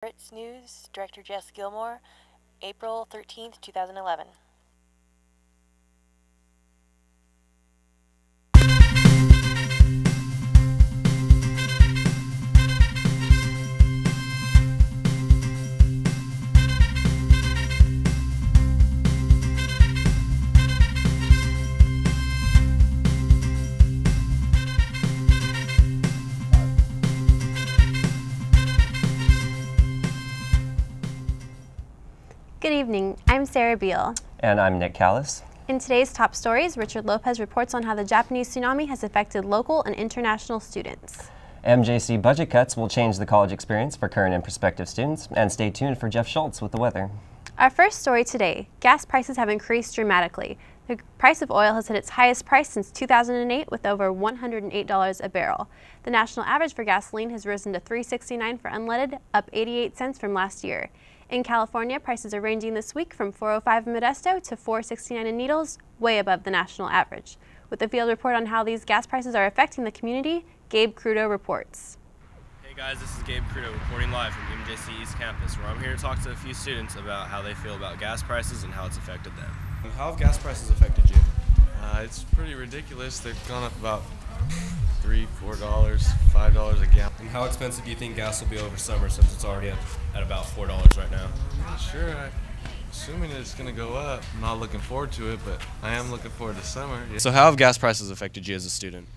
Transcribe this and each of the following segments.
Pirates News, Director Jess Gilmore, April 13th, 2011. Good evening, I'm Sarah Beal. And I'm Nick Callas. In today's top stories, Richard Lopez reports on how the Japanese tsunami has affected local and international students. MJC budget cuts will change the college experience for current and prospective students, and stay tuned for Jeff Schultz with the weather. Our first story today, gas prices have increased dramatically. The price of oil has hit its highest price since 2008 with over $108 a barrel. The national average for gasoline has risen to $3.69 for unleaded, up 88 cents from last year. In California, prices are ranging this week from $4.05 in Modesto to $4.69 in Needles, way above the national average. With a field report on how these gas prices are affecting the community, Gabe Crudo reports. Hey guys, this is Gabe Crudo reporting live from MJC East Campus, where I'm here to talk to a few students about how they feel about gas prices and how it's affected them. How have gas prices affected you? It's pretty ridiculous. They've gone up about $3, $4, $5 a gallon. And how expensive do you think gas will be over summer, since it's already at about $4 right now? Sure, assuming it's going to go up. I'm not looking forward to it, but I am looking forward to summer. Yeah. So how have gas prices affected you as a student?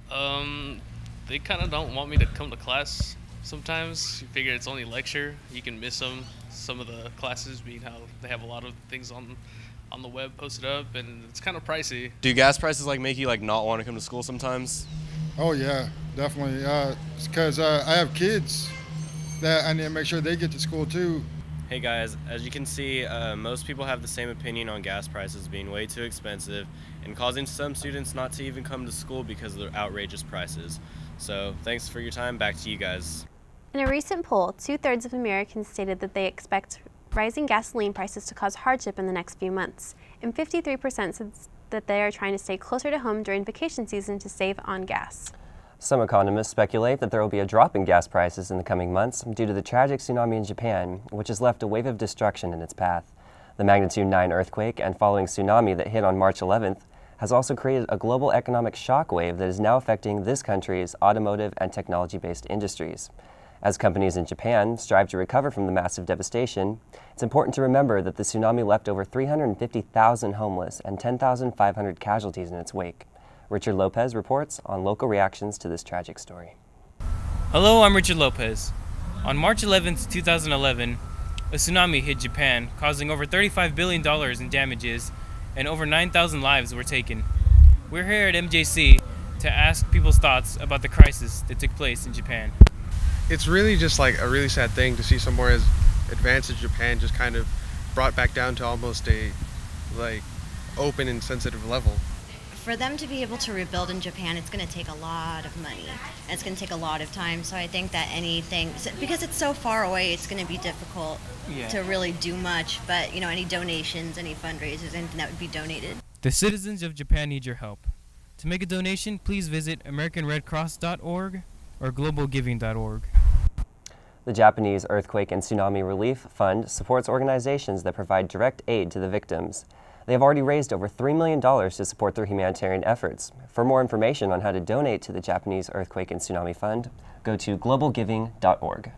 They kind of don't want me to come to class sometimes. You figure it's only lecture. You can miss some of the classes, being how they have a lot of things on the web posted up, and it's kind of pricey. Do gas prices make you not want to come to school sometimes? Oh yeah, definitely. It's because I have kids that I need to make sure they get to school too. Hey guys, as you can see, most people have the same opinion on gas prices being way too expensive and causing some students not to even come to school because of their outrageous prices. So thanks for your time. Back to you guys. In a recent poll, 2/3 of Americans stated that they expect rising gasoline prices to cause hardship in the next few months, and 53% said that they are trying to stay closer to home during vacation season to save on gas. Some economists speculate that there will be a drop in gas prices in the coming months due to the tragic tsunami in Japan, which has left a wave of destruction in its path. The magnitude 9 earthquake and following tsunami that hit on March 11th has also created a global economic shockwave that is now affecting this country's automotive and technology-based industries. As companies in Japan strive to recover from the massive devastation, it's important to remember that the tsunami left over 350,000 homeless and 10,500 casualties in its wake. Richard Lopez reports on local reactions to this tragic story. Hello, I'm Richard Lopez. On March 11th, 2011, a tsunami hit Japan, causing over $35 billion in damages, and over 9,000 lives were taken. We're here at MJC to ask people's thoughts about the crisis that took place in Japan. It's really just a really sad thing to see somewhere as advanced as Japan just kind of brought back down to almost a open and sensitive level. For them to be able to rebuild in Japan, it's going to take a lot of money, and it's going to take a lot of time. So I think that because it's so far away, it's going to be difficult to really do much. But any donations, any fundraisers, anything that would be donated. The citizens of Japan need your help. To make a donation, please visit AmericanRedCross.org or globalgiving.org. The Japanese Earthquake and Tsunami Relief Fund supports organizations that provide direct aid to the victims. They have already raised over $3 million to support their humanitarian efforts. For more information on how to donate to the Japanese Earthquake and Tsunami Fund, go to globalgiving.org.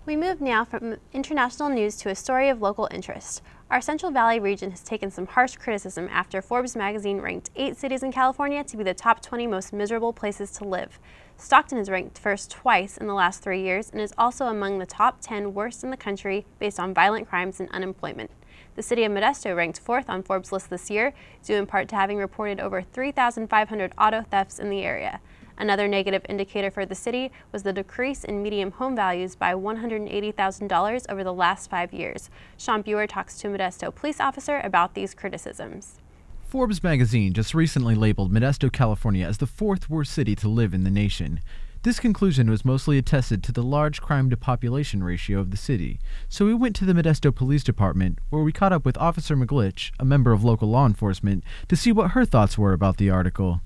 We move now from international news to a story of local interest. Our Central Valley region has taken some harsh criticism after Forbes magazine ranked 8 cities in California to be the top 20 most miserable places to live. Stockton has ranked first twice in the last 3 years and is also among the top 10 worst in the country based on violent crimes and unemployment. The city of Modesto ranked 4th on Forbes' list this year, due in part to having reported over 3,500 auto thefts in the area. Another negative indicator for the city was the decrease in median home values by $180,000 over the last 5 years. Sean Buer talks to a Modesto police officer about these criticisms. Forbes magazine just recently labeled Modesto, California as the 4th worst city to live in the nation. This conclusion was mostly attested to the large crime-to-population ratio of the city, so we went to the Modesto Police Department, where we caught up with Officer McGlitch, a member of local law enforcement, to see what her thoughts were about the article.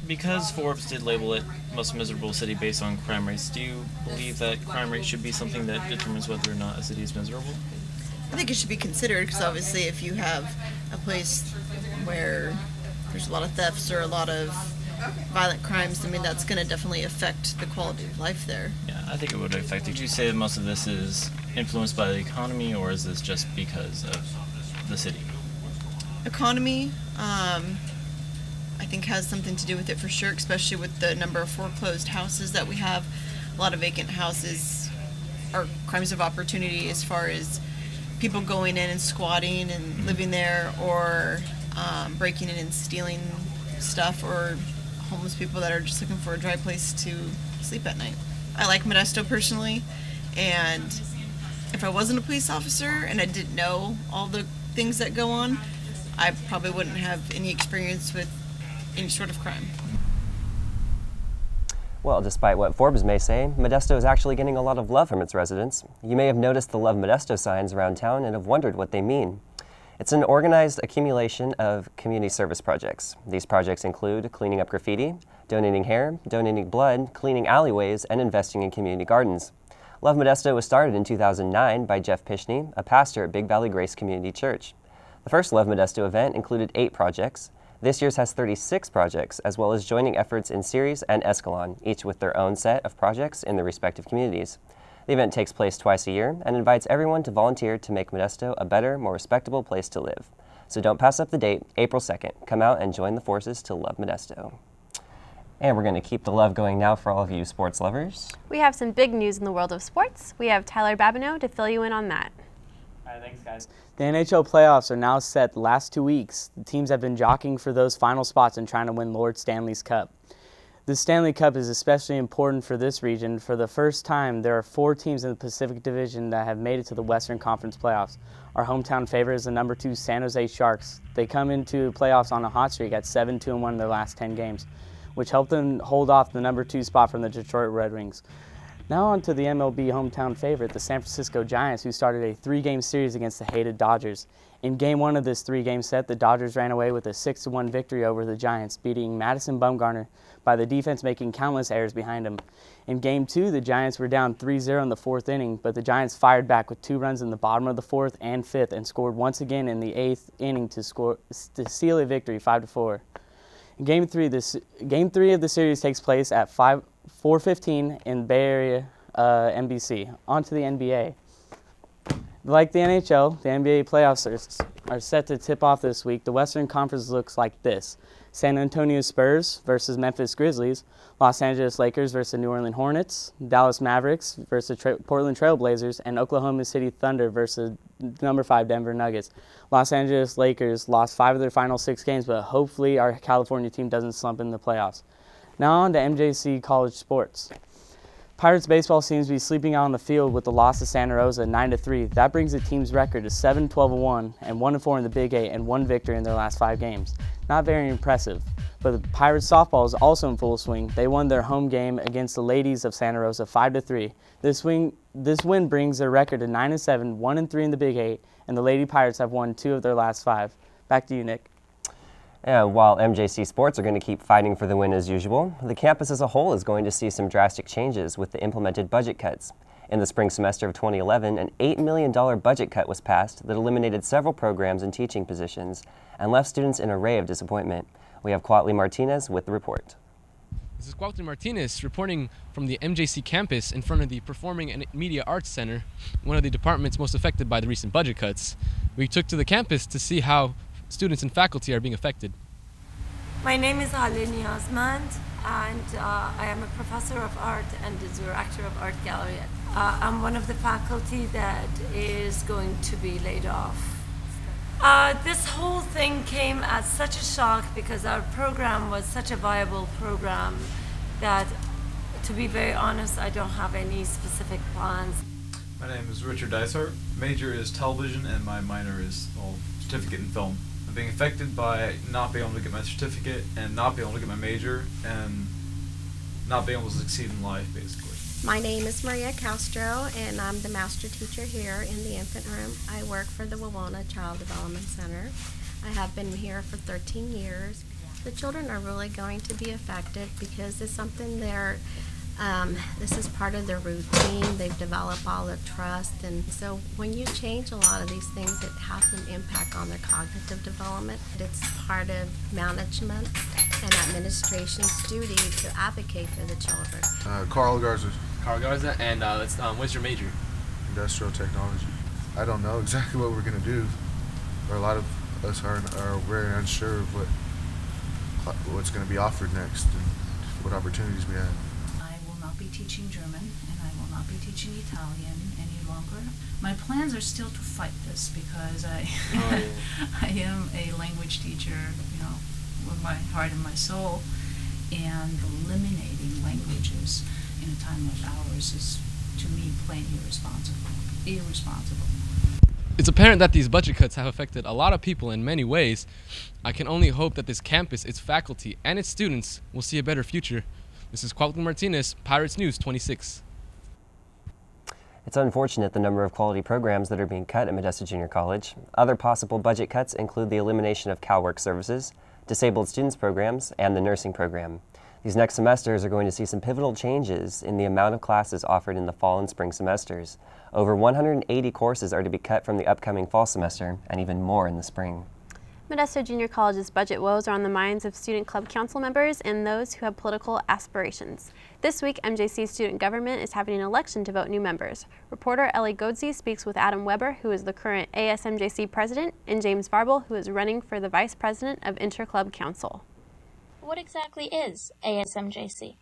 Because Forbes did label it most miserable city based on crime rates, do you believe that crime rate should be something that determines whether or not a city is miserable? I think it should be considered because obviously if you have a place where there's a lot of thefts or a lot of violent crimes, I mean, that's going to definitely affect the quality of life there. Yeah, I think it would affect it. Would you say that most of this is influenced by the economy, or is this just because of the city? Economy, I think has something to do with it for sure, especially with the number of foreclosed houses that we have. A lot of vacant houses are crimes of opportunity as far as people going in and squatting and living there, or breaking in and stealing stuff, or homeless people that are just looking for a dry place to sleep at night. I like Modesto personally, and if I wasn't a police officer and I didn't know all the things that go on, I probably wouldn't have any experience with any sort of crime. Well, despite what Forbes may say, Modesto is actually getting a lot of love from its residents. You may have noticed the Love Modesto signs around town and have wondered what they mean. It's an organized accumulation of community service projects. These projects include cleaning up graffiti, donating hair, donating blood, cleaning alleyways, and investing in community gardens. Love Modesto was started in 2009 by Jeff Pishney, a pastor at Big Valley Grace Community Church. The first Love Modesto event included 8 projects. This year's has 36 projects, as well as joining efforts in Ceres and Escalon, each with their own set of projects in their respective communities. The event takes place twice a year and invites everyone to volunteer to make Modesto a better, more respectable place to live. So don't pass up the date, April 2nd. Come out and join the forces to love Modesto. And we're going to keep the love going now for all of you sports lovers. We have some big news in the world of sports. We have Tyler Babineau to fill you in on that. All right, thanks, guys. The NHL playoffs are now set the last 2 weeks. The teams have been jockeying for those final spots and trying to win Lord Stanley's Cup. The Stanley Cup is especially important for this region. For the first time, there are 4 teams in the Pacific Division that have made it to the Western Conference playoffs. Our hometown favorite is the number 2 San Jose Sharks. They come into playoffs on a hot streak at 7-2-1 in their last 10 games, which helped them hold off the number 2 spot from the Detroit Red Wings. Now on to the MLB hometown favorite, the San Francisco Giants, who started a 3-game series against the hated Dodgers. In Game 1 of this 3-game set, the Dodgers ran away with a 6-1 victory over the Giants, beating Madison Bumgarner by the defense making countless errors behind him. In Game 2, the Giants were down 3-0 in the 4th inning, but the Giants fired back with 2 runs in the bottom of the 4th and 5th and scored once again in the 8th inning to seal a victory 5-4. In Game 3 of the series takes place at 4:15 in Bay Area NBC. On to the NBA. Like the NHL, the NBA playoffs are set to tip off this week. The Western Conference looks like this: San Antonio Spurs versus Memphis Grizzlies, Los Angeles Lakers versus New Orleans Hornets, Dallas Mavericks versus Portland Trail Blazers, and Oklahoma City Thunder versus number 5 Denver Nuggets. Los Angeles Lakers lost 5 of their final 6 games, but hopefully our California team doesn't slump in the playoffs. Now on to MJC College Sports. Pirates baseball seems to be sleeping out on the field with the loss to Santa Rosa 9-3. That brings the team's record to 7-12-1 and 1-4 in the Big 8 and 1 victory in their last 5 games. Not very impressive, but the Pirates softball is also in full swing. They won their home game against the Ladies of Santa Rosa 5-3. This win brings their record to 9-7, 1-3 in the Big 8, and the Lady Pirates have won 2 of their last 5. Back to you, Nick. And while MJC Sports are going to keep fighting for the win as usual, the campus as a whole is going to see some drastic changes with the implemented budget cuts. In the spring semester of 2011, an $8 million budget cut was passed that eliminated several programs and teaching positions and left students in an array of disappointment. We have Cuautli Martinez with the report. This is Cuautli Martinez reporting from the MJC campus in front of the Performing and Media Arts Center, one of the departments most affected by the recent budget cuts. We took to the campus to see how students and faculty are being affected. My name is Alini Osmand, and I am a professor of art and the director of Art Gallery. I'm one of the faculty that is going to be laid off. This whole thing came as such a shock because our program was such a viable program that, to be very honest, I don't have any specific plans. My name is Richard Dysart. Major is television and my minor is certificate in film. I'm being affected by not being able to get my certificate and not being able to get my major and not being able to succeed in life, basically. My name is Maria Castro, and I'm the master teacher here in the infant room. I work for the Wawona Child Development Center. I have been here for 13 years. The children are really going to be affected because it's something this is part of their routine. They've developed all the trust, and so when you change a lot of these things, it has an impact on their cognitive development. It's part of management and administration's duty to advocate for the children. Carl Garza. Carl Garza, and what's your major? Industrial technology. I don't know exactly what we're going to do. Or a lot of us are very unsure of what's going to be offered next and what opportunities we have. I will not be teaching German, and I will not be teaching Italian any longer. My plans are still to fight this because I am a language teacher, you know, with my heart and my soul, and eliminating languages in a time like ours is, to me, plain irresponsible. It's apparent that these budget cuts have affected a lot of people in many ways. I can only hope that this campus, its faculty, and its students will see a better future. This is Quality Martinez, Pirates News 26. It's unfortunate the number of quality programs that are being cut at Modesto Junior College. Other possible budget cuts include the elimination of CalWork services, disabled students programs, and the nursing program. These next semesters are going to see some pivotal changes in the amount of classes offered in the fall and spring semesters. Over 180 courses are to be cut from the upcoming fall semester, and even more in the spring. Modesto Junior College's budget woes are on the minds of student club council members and those who have political aspirations. This week, MJC student government is having an election to vote new members. Reporter Ellie Godsey speaks with Adam Weber, who is the current ASMJC president, and James Varble, who is running for the vice president of Interclub Council. What exactly is ASMJC?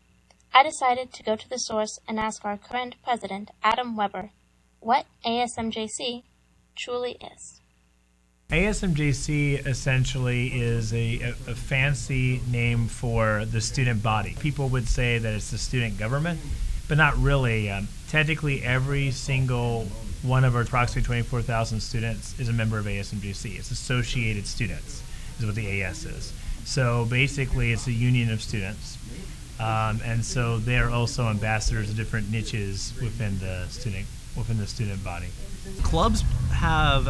I decided to go to the source and ask our current president, Adam Weber, what ASMJC truly is. ASMJC essentially is a fancy name for the student body. People would say that it's the student government, but not really. Technically, every single one of our approximately 24,000 students is a member of ASMJC. It's Associated Students is what the AS is. So basically, it's a union of students. And so they're also ambassadors of different niches within the student body. Clubs have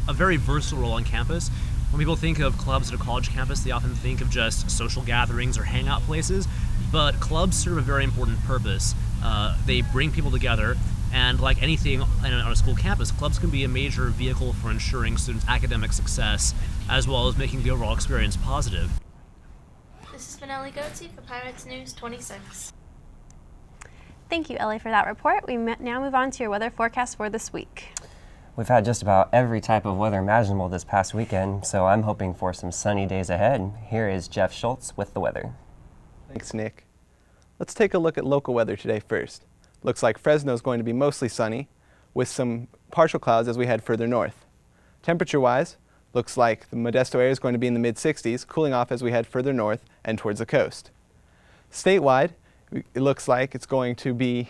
a very versatile role on campus. When people think of clubs at a college campus, they often think of just social gatherings or hangout places, but clubs serve a very important purpose. They bring people together, and like anything on a school campus, clubs can be a major vehicle for ensuring students' academic success, as well as making the overall experience positive. This has been Ellie Goatsy for Pirates News 26. Thank you, Ellie, for that report. We now move on to your weather forecast for this week. We've had just about every type of weather imaginable this past weekend, so I'm hoping for some sunny days ahead. Here is Jeff Schultz with the weather. Thanks, Nick. Let's take a look at local weather today first. Looks like Fresno is going to be mostly sunny, with some partial clouds as we head further north. Temperature-wise, looks like the Modesto area is going to be in the mid-60s, cooling off as we head further north and towards the coast. Statewide, it looks like it's going to be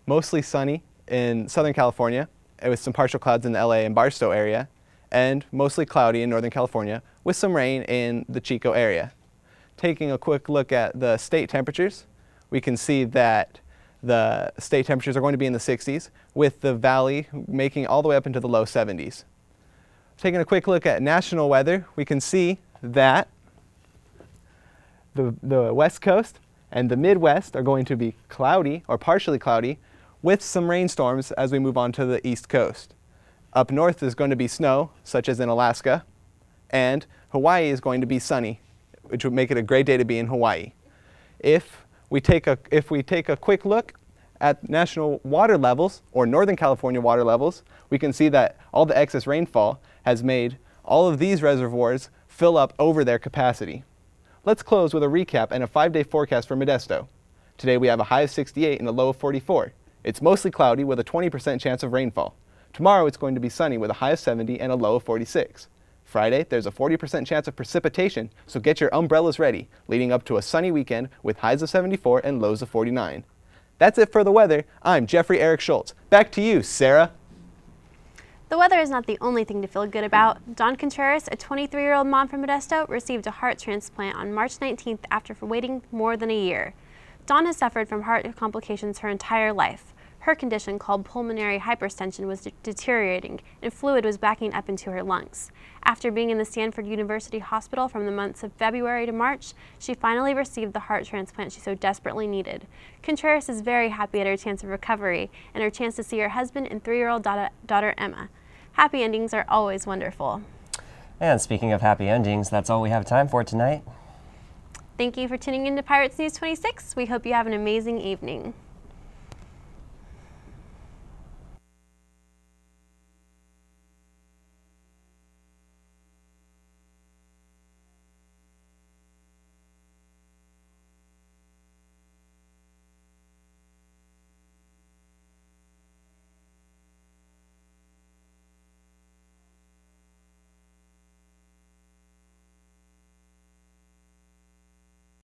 mostly sunny in Southern California, with some partial clouds in the LA and Barstow area, and mostly cloudy in Northern California, with some rain in the Chico area. Taking a quick look at the state temperatures, we can see that the state temperatures are going to be in the 60s, with the valley making all the way up into the low 70s. Taking a quick look at national weather, we can see that the West Coast and the Midwest are going to be cloudy or partially cloudy, with some rainstorms as we move on to the East Coast. Up north is going to be snow, such as in Alaska, and Hawaii is going to be sunny, which would make it a great day to be in Hawaii. If we take a quick look at national water levels, or Northern California water levels, we can see that all the excess rainfall has made all of these reservoirs fill up over their capacity. Let's close with a recap and a 5-day forecast for Modesto. Today we have a high of 68 and a low of 44. It's mostly cloudy with a 20% chance of rainfall. Tomorrow it's going to be sunny with a high of 70 and a low of 46. Friday, there's a 40% chance of precipitation, so get your umbrellas ready, leading up to a sunny weekend with highs of 74 and lows of 49. That's it for the weather. I'm Jeffrey Eric Schultz. Back to you, Sarah. The weather is not the only thing to feel good about. Dawn Contreras, a 23-year-old mom from Modesto, received a heart transplant on March 19th after waiting more than a year. Dawn has suffered from heart complications her entire life. Her condition, called pulmonary hypertension, was deteriorating, and fluid was backing up into her lungs. After being in the Stanford University Hospital from the months of February to March, she finally received the heart transplant she so desperately needed. Contreras is very happy at her chance of recovery and her chance to see her husband and 3-year-old daughter Emma. Happy endings are always wonderful. And speaking of happy endings, that's all we have time for tonight. Thank you for tuning in to Pirates News 26. We hope you have an amazing evening.